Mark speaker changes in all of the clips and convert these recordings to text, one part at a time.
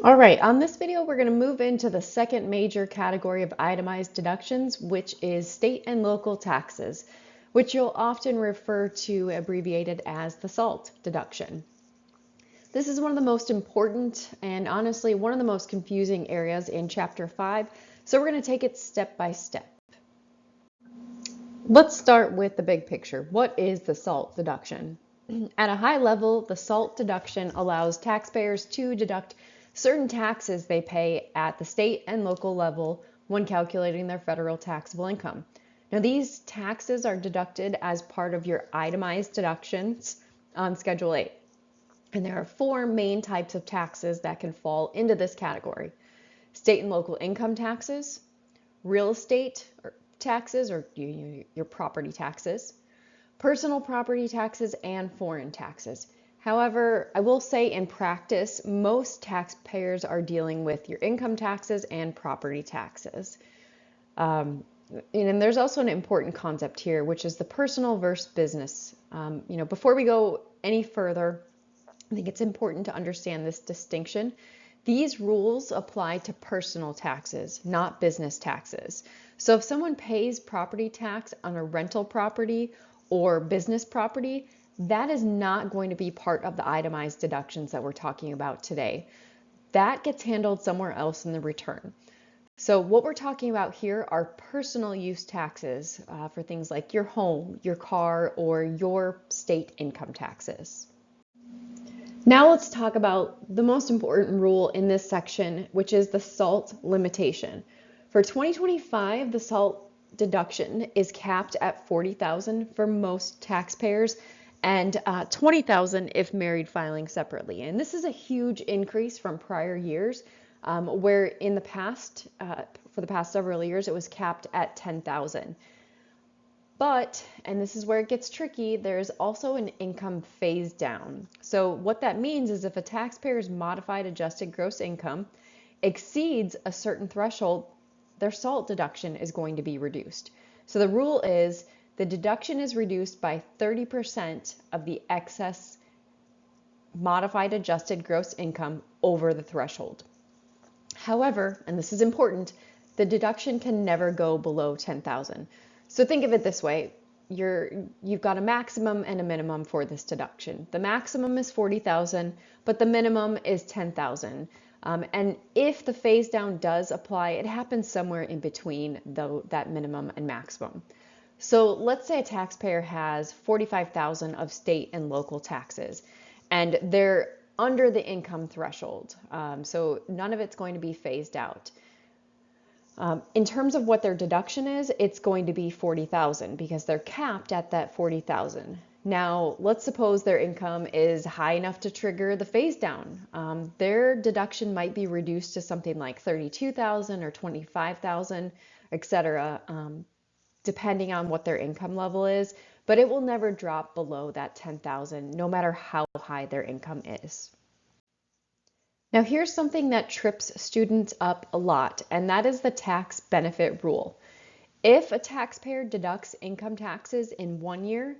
Speaker 1: All right, on this video, we're going to move into the second major category of itemized deductions, which is state and local taxes, which you'll often refer to abbreviated as the SALT deduction. This is one of the most important and honestly one of the most confusing areas in Chapter 5, so we're going to take it step by step. Let's start with the big picture. What is the SALT deduction? At a high level, the SALT deduction allows taxpayers to deduct certain taxes they pay at the state and local level when calculating their federal taxable income. Now, these taxes are deducted as part of your itemized deductions on Schedule 8. And there are four main types of taxes that can fall into this category: state and local income taxes, real estate taxes or your property taxes, personal property taxes, and foreign taxes. However, I will say in practice, most taxpayers are dealing with your income taxes and property taxes. And there's also an important concept here, which is the personal versus business. Before we go any further, I think it's important to understand this distinction. These rules apply to personal taxes, not business taxes. So if someone pays property tax on a rental property or business property, that is not going to be part of the itemized deductions that we're talking about today. That gets handled somewhere else in the return. So what we're talking about here are personal use taxes for things like your home, your car, or your state income taxes. Now let's talk about the most important rule in this section, which is the SALT limitation. For 2025, the SALT deduction is capped at $40,000 for most taxpayers and $20,000 if married filing separately. And this is a huge increase from prior years, where in the past, for the past several years, it was capped at $10,000. But, and this is where it gets tricky, there's also an income phase down. So what that means is if a taxpayer's modified adjusted gross income exceeds a certain threshold, their SALT deduction is going to be reduced. So the rule is the deduction is reduced by 30% of the excess modified adjusted gross income over the threshold. However, and this is important, the deduction can never go below $10,000. So think of it this way. You've got a maximum and a minimum for this deduction. The maximum is $40,000, but the minimum is $10,000. And if the phase down does apply, it happens somewhere in between that minimum and maximum. So let's say a taxpayer has $45,000 of state and local taxes, and they're under the income threshold. So none of it's going to be phased out. In terms of what their deduction is, it's going to be $40,000 because they're capped at that $40,000. Now, let's suppose their income is high enough to trigger the phase down. Their deduction might be reduced to something like $32,000 or $25,000, etc., depending on what their income level is, but it will never drop below that $10,000, no matter how high their income is. Now here's something that trips students up a lot, and that is the tax benefit rule. If a taxpayer deducts income taxes in one year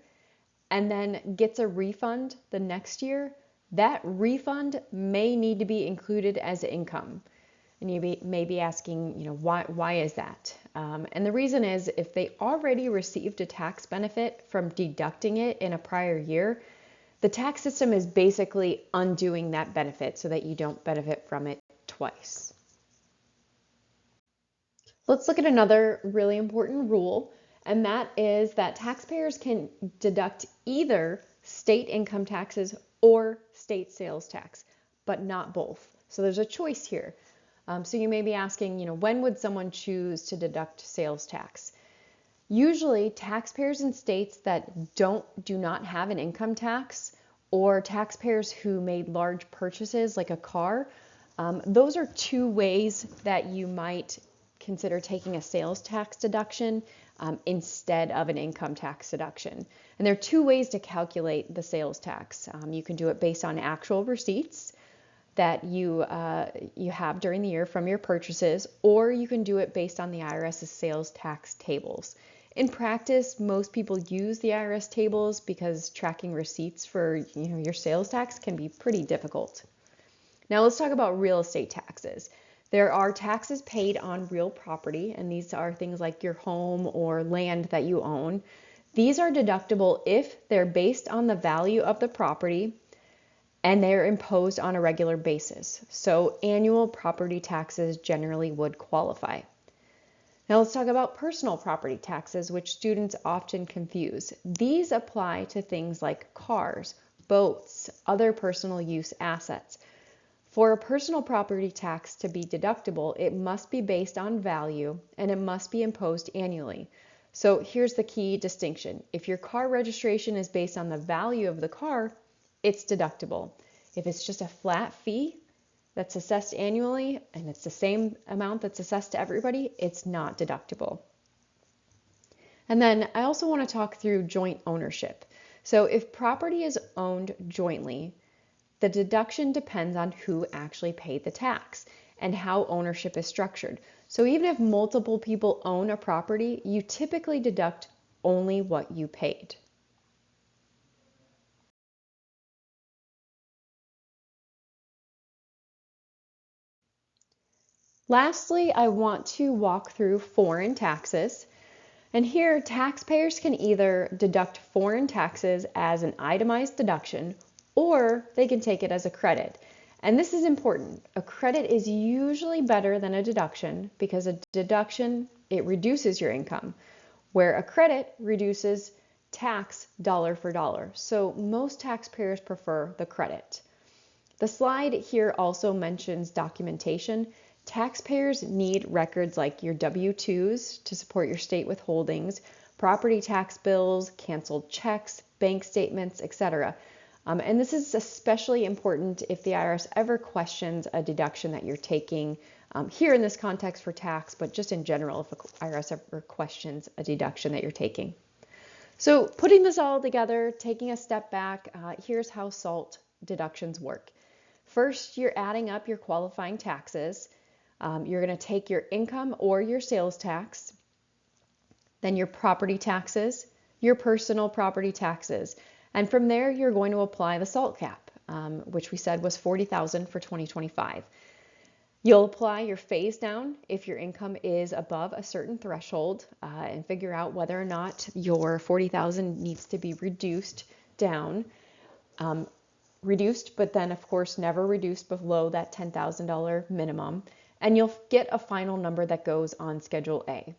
Speaker 1: and then gets a refund the next year, that refund may need to be included as income. And you may be asking, why is that? And the reason is if they already received a tax benefit from deducting it in a prior year, the tax system is basically undoing that benefit so that you don't benefit from it twice. Let's look at another really important rule, and that is that taxpayers can deduct either state income taxes or state sales tax, but not both. So there's a choice here. So you may be asking, when would someone choose to deduct sales tax? Usually taxpayers in states that do not have an income tax, or taxpayers who made large purchases like a car, those are two ways that you might consider taking a sales tax deduction instead of an income tax deduction. And there are two ways to calculate the sales tax. You can do it based on actual receipts that you have during the year from your purchases, or you can do it based on the IRS's sales tax tables. In practice, most people use the IRS tables because tracking receipts for your sales tax can be pretty difficult. Now let's talk about real estate taxes. There are taxes paid on real property, and these are things like your home or land that you own. These are deductible if they're based on the value of the property and they're imposed on a regular basis. So annual property taxes generally would qualify. Now let's talk about personal property taxes, which students often confuse. These apply to things like cars, boats, other personal use assets. For a personal property tax to be deductible, it must be based on value and it must be imposed annually. So here's the key distinction. If your car registration is based on the value of the car, it's deductible. If it's just a flat fee that's assessed annually and it's the same amount that's assessed to everybody, it's not deductible. And then I also want to talk through joint ownership. So if property is owned jointly, the deduction depends on who actually paid the tax and how ownership is structured. So even if multiple people own a property, you typically deduct only what you paid. Lastly, I want to walk through foreign taxes. And here, taxpayers can either deduct foreign taxes as an itemized deduction, or they can take it as a credit. And this is important. A credit is usually better than a deduction because a deduction, it reduces your income, where a credit reduces tax dollar for dollar. So most taxpayers prefer the credit. The slide here also mentions documentation. Taxpayers need records like your W-2s to support your state withholdings, property tax bills, canceled checks, bank statements, etc. And this is especially important if the IRS ever questions a deduction that you're taking, here in this context for tax, but just in general if the IRS ever questions a deduction that you're taking. So putting this all together, taking a step back, here's how SALT deductions work. First, you're adding up your qualifying taxes. You're going to take your income or your sales tax, then your property taxes, your personal property taxes, and from there you're going to apply the SALT cap, which we said was $40,000 for 2025. You'll apply your phase down if your income is above a certain threshold, and figure out whether or not your $40,000 needs to be reduced down. Reduced, but then of course never reduced below that $10,000 minimum, and you'll get a final number that goes on Schedule A.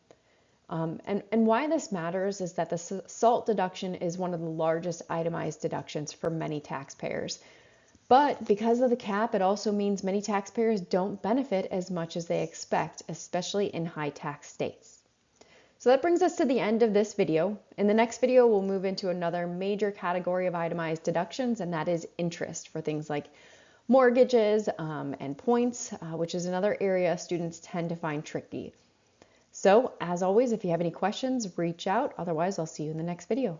Speaker 1: And why this matters is that the SALT deduction is one of the largest itemized deductions for many taxpayers. But because of the cap, it also means many taxpayers don't benefit as much as they expect, especially in high tax states. So that brings us to the end of this video. In the next video, we'll move into another major category of itemized deductions, and that is interest for things like mortgages and points, which is another area students tend to find tricky. So as always, if you have any questions, reach out. Otherwise, I'll see you in the next video.